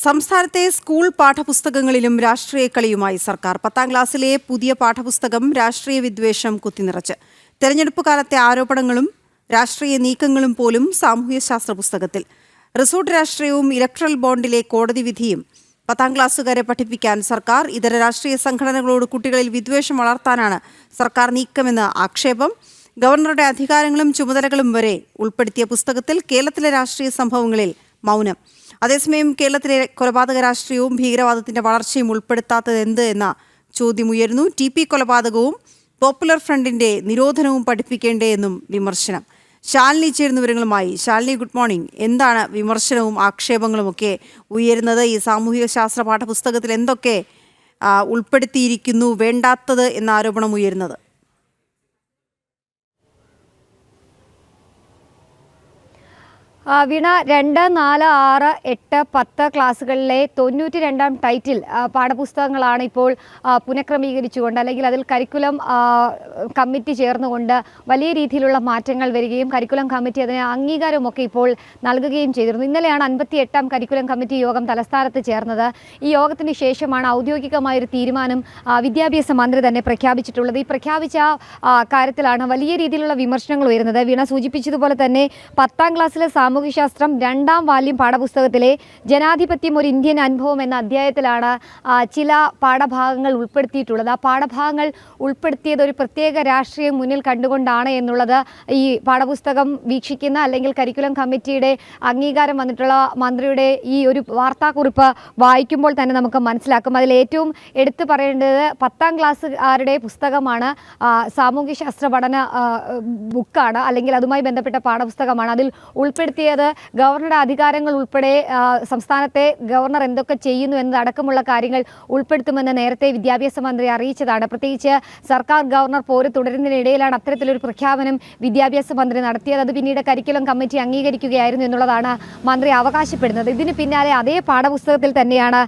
സംസ്ഥാനത്തെ സ്കൂൾ പാഠപുസ്തകങ്ങളിലും രാഷ്ട്രീയ കളിയുമായി സർക്കാർ. 10ാം ക്ലാസ്സിലെ പുതിയ പാഠപുസ്തകം രാഷ്ട്രീയ വിദ്വേഷം കുത്തിനിറച്ച്. തെരഞ്ഞെടുപ്പ് കാലത്തെ ആരോപണങ്ങളും രാഷ്ട്രീയ നീക്കങ്ങളും പോലും സാമൂഹ്യശാസ്ത്ര പുസ്തകത്തിൽ. റിസോർട്ട് രാഷ്ട്രീയവും ഇലക്ട്രൽ ബോണ്ടിലെ കോടതി വിധിയും 10ാം ക്ലാസ്സുകാരെ പഠിപ്പിക്കാൻ സർക്കാർ. ഇതര രാഷ്ട്രീയ സംഘടനകളോട് കുട്ടികളിൽ വിദ്വേഷം വളർത്താനാണ് സർക്കാർ നീക്കമെന്ന് ആക്ഷേപം. ഗവർണറുടെ അധികാരങ്ങളും ചുമതലകളും വരെ ഉൾപ്പെടുത്തിയ പുസ്തകത്തിൽ കേരളത്തിലെ രാഷ്ട്രീയ സംഭവങ്ങളിൽ മൗനം. അതേസമയം കേരളത്തിലെ കൊലപാതക രാഷ്ട്രീയവും ഭീകരവാദത്തിന്റെ വളർച്ചയും ഉൾപ്പെടുത്താത്തത് എന്ത് എന്ന ചോദ്യം ഉയരുന്നു. TP കൊലപാതകവും പോപ്പുലർ ഫ്രണ്ടിന്റെ നിരോധനവും പഠിപ്പിക്കേണ്ടേ എന്നും വിമർശനം. ശാലിനി ചേരുന്ന വിവരങ്ങളുമായി. Shalini, good morning. എന്താണ് വിമർശനവും ആക്ഷേപങ്ങളും ഒക്കെ ഉയരുന്നത്? ഈ സാമൂഹിക ശാസ്ത്ര പാഠപുസ്തകത്തിൽ എന്തൊക്കെ ഉൾപ്പെടുത്തിയിരിക്കുന്നു വേണ്ടാത്തത് എന്ന ആരോപണം ഉയരുന്നത്? വീണ, 2, 4, 6, 8, 10 ക്ലാസ്സുകളിലെ 92ാം ടൈറ്റിൽ പാഠപുസ്തകങ്ങളാണ് ഇപ്പോൾ പുനഃക്രമീകരിച്ചുകൊണ്ട്, അല്ലെങ്കിൽ അതിൽ കരിക്കുലം കമ്മിറ്റി ചേർന്നുകൊണ്ട് വലിയ രീതിയിലുള്ള മാറ്റങ്ങൾ വരികയും കരിക്കുലം കമ്മിറ്റി അതിന് അംഗീകാരമൊക്കെ ഇപ്പോൾ നൽകുകയും ചെയ്തിരുന്നു. ഇന്നലെയാണ് 58ാം കരിക്കുലം കമ്മിറ്റി യോഗം തലസ്ഥാനത്ത് ചേർന്നത്. ഈ യോഗത്തിന് ശേഷമാണ് ഔദ്യോഗികമായൊരു തീരുമാനം വിദ്യാഭ്യാസ മന്ത്രി തന്നെ പ്രഖ്യാപിച്ചിട്ടുള്ളത്. ഈ പ്രഖ്യാപിച്ച കാര്യത്തിലാണ് വലിയ രീതിയിലുള്ള വിമർശനങ്ങൾ ഉയരുന്നത്. വീണ സൂചിപ്പിച്ചതുപോലെ തന്നെ 10ാം ക്ലാസ്സിലെ സാമൂഹ്യശാസ്ത്രം 2ാം വാല്യം പാഠപുസ്തകത്തിലെ ജനാധിപത്യം ഒരു ഇന്ത്യൻ അനുഭവം എന്ന അധ്യായത്തിലാണ് ചില പാഠഭാഗങ്ങൾ ഉൾപ്പെടുത്തിയിട്ടുള്ളത്. ആ പാഠഭാഗങ്ങൾ ഉൾപ്പെടുത്തിയത് ഒരു പ്രത്യേക രാഷ്ട്രീയം മുന്നിൽ കണ്ടുകൊണ്ടാണ് എന്നുള്ളത് ഈ പാഠപുസ്തകം വീക്ഷിക്കുന്ന, അല്ലെങ്കിൽ കരിക്കുലം കമ്മിറ്റിയുടെ അംഗീകാരം വന്നിട്ടുള്ള മന്ത്രിയുടെ ഈ ഒരു വാർത്താക്കുറിപ്പ് വായിക്കുമ്പോൾ തന്നെ നമുക്ക് മനസ്സിലാക്കും. അതിൽ ഏറ്റവും എടുത്തു പറയേണ്ടത് 10ാം ക്ലാസ്സുകാരുടെ പുസ്തകമാണ്. സാമൂഹ്യശാസ്ത്ര പഠന ബുക്കാണ്, അല്ലെങ്കിൽ അതുമായി ബന്ധപ്പെട്ട പാഠപുസ്തകമാണ്. അതിൽ ഉൾപ്പെടുത്തിയത് ഗവർണറുടെ അധികാരങ്ങൾ ഉൾപ്പെടെ സംസ്ഥാനത്തെ ഗവർണർ എന്തൊക്കെ ചെയ്യുന്നു എന്നതടക്കമുള്ള കാര്യങ്ങൾ ഉൾപ്പെടുത്തുമെന്ന് നേരത്തെ വിദ്യാഭ്യാസ മന്ത്രി അറിയിച്ചതാണ്. പ്രത്യേകിച്ച് സർക്കാർ ഗവർണർ പോര് തുടരുന്നതിനിടയിലാണ് അത്തരത്തിലൊരു പ്രഖ്യാപനം വിദ്യാഭ്യാസ മന്ത്രി നടത്തിയത്. അത് പിന്നീട് കരിക്കുലം കമ്മിറ്റി അംഗീകരിക്കുകയായിരുന്നു എന്നുള്ളതാണ് മന്ത്രി അവകാശപ്പെടുന്നത്. ഇതിന് പിന്നാലെ അതേ പാഠപുസ്തകത്തിൽ തന്നെയാണ്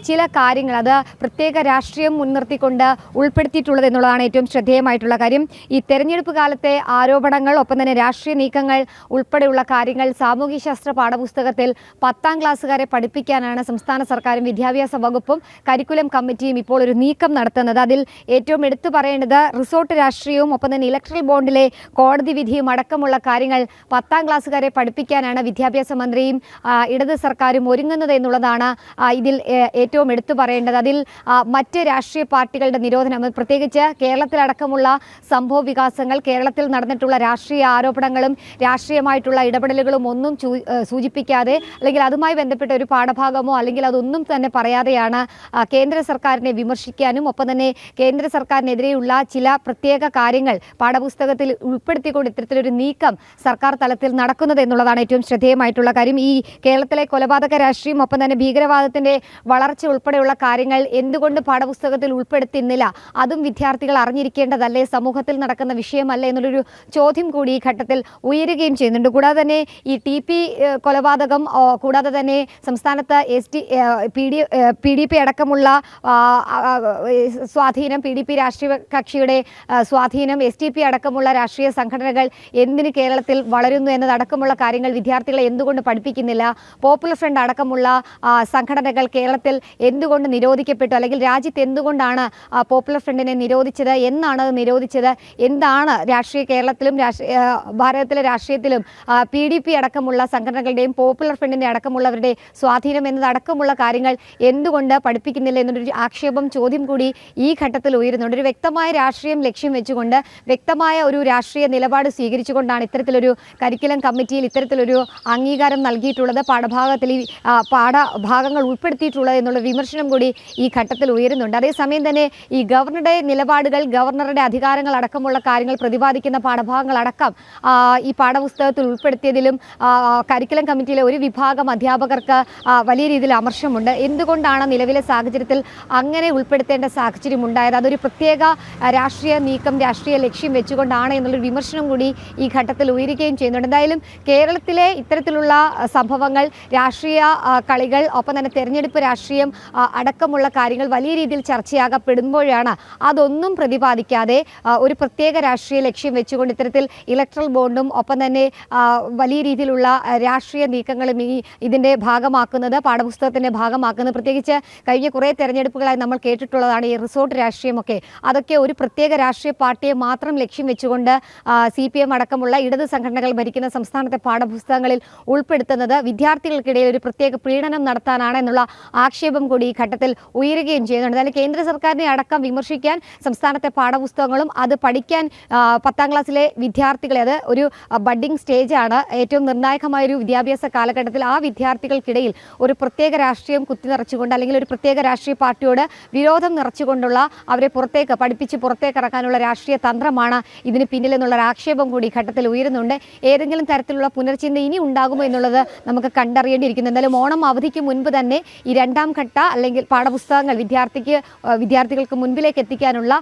ചില കാര്യങ്ങൾ അത് പ്രത്യേക രാഷ്ട്രീയം മുൻനിർത്തിക്കൊണ്ട് ഉൾപ്പെടുത്തിയിട്ടുള്ളത് എന്നുള്ളതാണ് ഏറ്റവും ശ്രദ്ധേയമായിട്ടുള്ള കാര്യം. ഈ തെരഞ്ഞെടുപ്പ് കാലത്തെ ആരോപണങ്ങൾ, ഒപ്പം തന്നെ രാഷ്ട്രീയ നീക്കങ്ങൾ ഉൾപ്പെടെയുള്ള കാര്യങ്ങൾ സാമൂഹ്യശാസ്ത്ര പാഠപുസ്തകത്തിൽ 10ാം ക്ലാസ്സുകാരെ പഠിപ്പിക്കാനാണ് സംസ്ഥാന സർക്കാരും വിദ്യാഭ്യാസ വകുപ്പും കരിക്കുലം കമ്മിറ്റിയും ഇപ്പോൾ ഒരു നീക്കം നടത്തുന്നത്. അതിൽ ഏറ്റവും എടുത്തു പറയേണ്ടത് റിസോർട്ട് രാഷ്ട്രീയവും ഒപ്പം തന്നെ ഇലക്ട്രൽ ബോണ്ടിലെ കോടതി വിധിയും അടക്കമുള്ള കാര്യങ്ങൾ 10ാം ക്ലാസ്സുകാരെ പഠിപ്പിക്കാനാണ് വിദ്യാഭ്യാസ മന്ത്രിയും ഇടത് സർക്കാരും ഒരുങ്ങുന്നത് എന്നുള്ളതാണ് ഇതിൽ ഏറ്റവും എടുത്തു പറയേണ്ടത്. അതിൽ മറ്റ് രാഷ്ട്രീയ പാർട്ടികളുടെ നിരോധനം, പ്രത്യേകിച്ച് കേരളത്തിലടക്കമുള്ള സംഭവ വികാസങ്ങൾ, കേരളത്തിൽ നടന്നിട്ടുള്ള രാഷ്ട്രീയ ആരോപണങ്ങളും രാഷ്ട്രീയമായിട്ടുള്ള ഇടപെടലുകളും ഒന്നും സൂചിപ്പിക്കാതെ, അല്ലെങ്കിൽ അതുമായി ബന്ധപ്പെട്ട ഒരു പാഠഭാഗമോ അല്ലെങ്കിൽ അതൊന്നും തന്നെ പറയാതെയാണ് കേന്ദ്ര സർക്കാരിനെ വിമർശിക്കാനും ഒപ്പം തന്നെ കേന്ദ്ര സർക്കാരിനെതിരെയുള്ള ചില പ്രത്യേക കാര്യങ്ങൾ പാഠപുസ്തകത്തിൽ ഉൾപ്പെടുത്തിക്കൊണ്ട് ഇത്തരത്തിലൊരു നീക്കം സർക്കാർ തലത്തിൽ നടക്കുന്നത് എന്നുള്ളതാണ് ഏറ്റവും ശ്രദ്ധേയമായിട്ടുള്ള കാര്യം. ഈ കേരളത്തിലെ കൊലപാതക രാഷ്ട്രീയം, ഒപ്പം തന്നെ ഭീകരവാദത്തിന്റെ വളർച്ച ഉൾപ്പെടെയുള്ള കാര്യങ്ങൾ എന്തുകൊണ്ട് പാഠപുസ്തകത്തിൽ ഉൾപ്പെടുത്തുന്നില്ല? അതും വിദ്യാർത്ഥികൾ അറിഞ്ഞിരിക്കേണ്ടതല്ലേ? സമൂഹത്തിൽ നടക്കുന്ന വിഷയമല്ലേ എന്നുള്ളൊരു ചോദ്യം കൂടി ഈ ഘട്ടത്തിൽ ഉയരുകയും ചെയ്യുന്നുണ്ട്. കൂടാതെ തന്നെ ഈ TP കൊലപാതകം, കൂടാതെ തന്നെ സംസ്ഥാനത്ത് PDP അടക്കമുള്ള സ്വാധീനം, PDP രാഷ്ട്രീയ കക്ഷിയുടെ സ്വാധീനം, STP അടക്കമുള്ള രാഷ്ട്രീയ സംഘടനകൾ എന്തിന് കേരളത്തിൽ വളരുന്നു എന്നതടക്കമുള്ള കാര്യങ്ങൾ വിദ്യാർത്ഥികളെ എന്തുകൊണ്ട് പഠിപ്പിക്കുന്നില്ല? പോപ്പുലർ ഫ്രണ്ട് അടക്കമുള്ള സംഘടനകൾ കേരളത്തിൽ എന്തുകൊണ്ട് നിരോധിക്കപ്പെട്ടു? അല്ലെങ്കിൽ രാജ്യത്ത് എന്തുകൊണ്ടാണ് പോപ്പുലർ ഫ്രണ്ടിനെ നിരോധിച്ചത്? എന്നാണ് അത് നിരോധിച്ചത്? എന്താണ് കേരളത്തിലും ഭാരതത്തിലെ രാഷ്ട്രീയത്തിലും PDP അടക്കമുള്ള സംഘടനകളുടെയും പോപ്പുലർ ഫ്രണ്ടിൻ്റെ അടക്കമുള്ളവരുടെ സ്വാധീനം എന്നതടക്കമുള്ള കാര്യങ്ങൾ എന്തുകൊണ്ട് പഠിപ്പിക്കുന്നില്ല എന്നൊരു ആക്ഷേപം, ചോദ്യം കൂടി ഈ ഘട്ടത്തിൽ ഉയരുന്നുണ്ട്. ഒരു വ്യക്തമായ രാഷ്ട്രീയം ലക്ഷ്യം വെച്ചുകൊണ്ട്, വ്യക്തമായ ഒരു രാഷ്ട്രീയ നിലപാട് സ്വീകരിച്ചുകൊണ്ടാണ് ഇത്തരത്തിലൊരു കരിക്കുലം കമ്മിറ്റിയിൽ ഇത്തരത്തിലൊരു അംഗീകാരം നൽകിയിട്ടുള്ളത്, പാഠഭാഗത്തിൽ ഈ പാഠഭാഗങ്ങൾ ഉൾപ്പെടുത്തിയിട്ടുള്ളത് എന്നുള്ള വിമർശനം കൂടി ഈ ഘട്ടത്തിൽ ഉയരുന്നുണ്ട്. അതേസമയം തന്നെ ഈ ഗവർണറുടെ നിലപാടുകൾ, ഗവർണറുടെ അധികാരങ്ങൾ അടക്കമുള്ള കാര്യങ്ങൾ പ്രതിപാദിക്കുന്ന പാഠഭാഗങ്ങളടക്കം ഈ പാഠപുസ്തകത്തിൽ ഉൾപ്പെടുത്തിയതിലും കരിക്കുലം കമ്മിറ്റിയിലെ ഒരു വിഭാഗം അധ്യാപകർക്ക് വലിയ രീതിയിൽ അമർഷമുണ്ട്. എന്തുകൊണ്ടാണ് നിലവിലെ സാഹചര്യത്തിൽ അങ്ങനെ ഉൾപ്പെടുത്തേണ്ട സാഹചര്യം ഉണ്ടായത്? അതൊരു പ്രത്യേക രാഷ്ട്രീയ നീക്കം, രാഷ്ട്രീയ ലക്ഷ്യം വെച്ചുകൊണ്ടാണ് എന്നുള്ളൊരു വിമർശനം കൂടി ഈ ഘട്ടത്തിൽ ഉയരുകയും ചെയ്യുന്നുണ്ട്. എന്തായാലും കേരളത്തിലെ ഇത്തരത്തിലുള്ള സംഭവങ്ങൾ, രാഷ്ട്രീയ കളികൾ, ഒപ്പം തന്നെ തെരഞ്ഞെടുപ്പ് രാഷ്ട്രീയം അടക്കമുള്ള കാര്യങ്ങൾ വലിയ രീതിയിൽ ചർച്ചയാകപ്പെടുമ്പോഴാണ് അതൊന്നും പ്രതിപാദിക്കാതെ ഒരു പ്രത്യേക രാഷ്ട്രീയ ലക്ഷ്യം വെച്ചുകൊണ്ട് ഇത്തരത്തിൽ ഇലക്ട്രൽ ബോണ്ടും ഒപ്പം തന്നെ വലിയ രീതിയിൽ രീതിയിലുള്ള രാഷ്ട്രീയ നീക്കങ്ങളും ഇതിൻ്റെ ഭാഗമാക്കുന്നത്, പാഠപുസ്തകത്തിൻ്റെ ഭാഗമാക്കുന്നത്. പ്രത്യേകിച്ച് കഴിഞ്ഞ കുറേ തെരഞ്ഞെടുപ്പുകളായി നമ്മൾ കേട്ടിട്ടുള്ളതാണ് ഈ റിസോർട്ട് രാഷ്ട്രീയമൊക്കെ. അതൊക്കെ ഒരു പ്രത്യേക രാഷ്ട്രീയ പാർട്ടിയെ മാത്രം ലക്ഷ്യം വെച്ചുകൊണ്ട് CPM അടക്കമുള്ള ഇടത് സംഘടനകൾ ഭരിക്കുന്ന സംസ്ഥാനത്തെ പാഠപുസ്തകങ്ങളിൽ ഉൾപ്പെടുത്തുന്നത് വിദ്യാർത്ഥികൾക്കിടയിൽ ഒരു പ്രത്യേക പ്രീണനം നടത്താനാണ് എന്നുള്ള ആക്ഷേപം കൂടി ഈ ഘട്ടത്തിൽ ഉയരുകയും ചെയ്യുന്നുണ്ട്. അതായത് കേന്ദ്ര സർക്കാരിനെ അടക്കം വിമർശിക്കാൻ സംസ്ഥാനത്തെ പാഠപുസ്തകങ്ങളും അത് പഠിക്കാൻ 10ാം ക്ലാസ്സിലെ വിദ്യാർത്ഥികളെ, അത് ഒരു ബഡ്ഡിംഗ് സ്റ്റേജാണ്, ഏറ്റവും നിർണായകമായൊരു വിദ്യാഭ്യാസ കാലഘട്ടത്തിൽ ആ വിദ്യാർത്ഥികൾക്കിടയിൽ ഒരു പ്രത്യേക രാഷ്ട്രീയം കുത്തിനിറച്ചുകൊണ്ട് അല്ലെങ്കിൽ ഒരു പ്രത്യേക രാഷ്ട്രീയ പാർട്ടിയോട് വിരോധം നിറച്ചുകൊണ്ടുള്ള അവരെ പഠിപ്പിച്ച് പുറത്തേക്ക് ഇറക്കാനുള്ള രാഷ്ട്രീയ തന്ത്രമാണ് ഇതിന് പിന്നിലെന്നുള്ളൊരു ആക്ഷേപം കൂടി ഘട്ടത്തിൽ ഉയരുന്നുണ്ട്. ഏതെങ്കിലും തരത്തിലുള്ള പുനർചിന്ത ഇനി ഉണ്ടാകുമോ എന്നുള്ളത് നമുക്ക് കണ്ടറിയേണ്ടിയിരിക്കുന്നു. എന്തായാലും ഓണം അവധിക്ക് മുൻപ് തന്നെ ഈ 2ാം ഘട്ട അല്ലെങ്കിൽ പാഠപുസ്തകങ്ങൾ വിദ്യാർത്ഥികൾക്ക് മുൻപിലേക്ക് എത്തിക്കാനുള്ള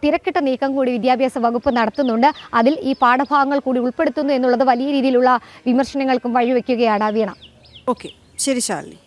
തിരക്കിട്ട നീക്കം കൂടി വിദ്യാഭ്യാസ വകുപ്പ് നടത്തുന്നുണ്ട്. അതിൽ ഈ പാഠഭാഗങ്ങൾ കൂടി ഉൾപ്പെടുത്തുന്നു എന്നുള്ളത് വലിയ രീതിയിലുള്ള വിമർശനങ്ങൾക്കും വഴിവെക്കുകയാണ് വീണ. ഓക്കെ, ശരി ശാലിനി.